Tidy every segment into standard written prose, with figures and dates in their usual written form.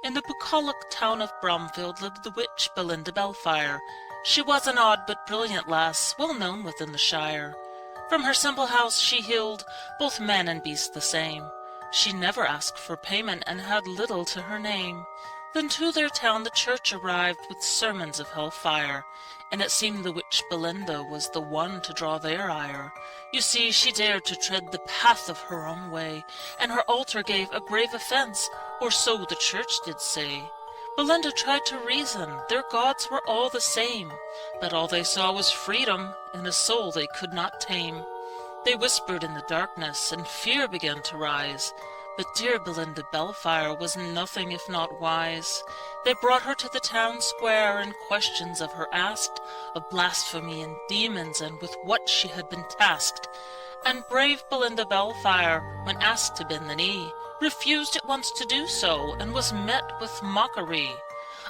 In the bucolic town of Bromfield lived the witch Belinda Bellfyre. She was an odd but brilliant lass, well known within the shire. From her simple house she healed both man and beast the same. She never asked for payment and had little to her name. Then to their town the church arrived with sermons of hell-fire, and it seemed the witch Belinda was the one to draw their ire. You see, she dared to tread the path of her own way, and her altar gave a grave offence, or so the church did say. Belinda tried to reason, their gods were all the same, but all they saw was freedom, and a soul they could not tame. They whispered in the darkness, and fear began to rise. But dear Belinda Bellfyre was nothing if not wise. They brought her to the town square, and questions of her asked, of blasphemy and demons, and with what she had been tasked. And brave Belinda Bellfyre, when asked to bend the knee, refused at once to do so, and was met with mockery.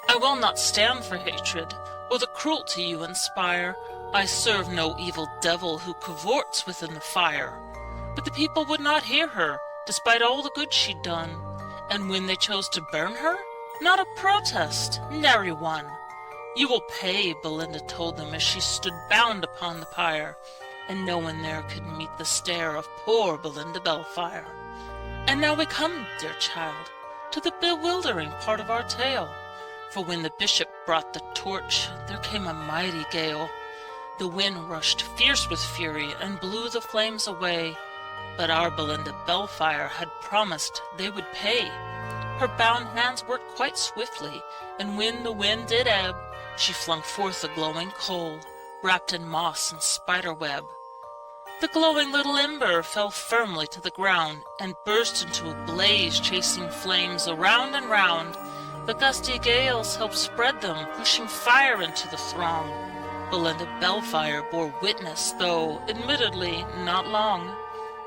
"I will not stand for hatred, or the cruelty you inspire. I serve no evil devil who cavorts within the fire." But the people would not hear her, despite all the good she'd done. And when they chose to burn her, not a protest, nary one. "You will pay," Belinda told them as she stood bound upon the pyre, and no one there could meet the stare of poor Belinda Bellfyre. And now we come, dear child, to the bewildering part of our tale. For when the bishop brought the torch, there came a mighty gale. The wind rushed fierce with fury and blew the flames away. But our Belinda Bellfyre had promised they would pay. Her bound hands worked quite swiftly, and when the wind did ebb, she flung forth a glowing coal, wrapped in moss and spider web. The glowing little ember fell firmly to the ground, and burst into a blaze, chasing flames around and round. The gusty gales helped spread them, pushing fire into the throng. Belinda Bellfyre bore witness, though admittedly not long.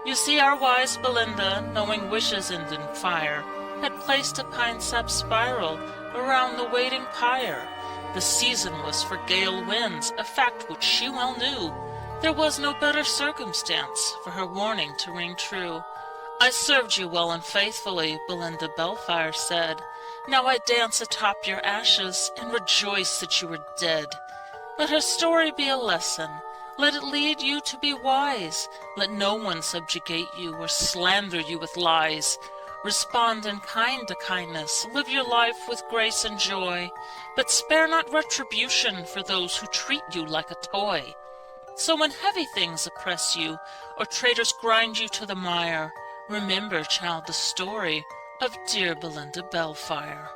You see, our wise Belinda, knowing wishes end in fire, had placed a pine sap spiral around the waiting pyre. The season was for gale winds, a fact which she well knew. There was no better circumstance for her warning to ring true. "I served you well and faithfully," Belinda Bellfyre said. "Now I dance atop your ashes and rejoice that you are dead." Let her story be a lesson. Let it lead you to be wise. Let no one subjugate you or slander you with lies. Respond in kind to kindness. Live your life with grace and joy. But spare not retribution for those who treat you like a toy. So when heavy things oppress you, or traitors grind you to the mire, remember, child, the story of dear Belinda Bellfyre.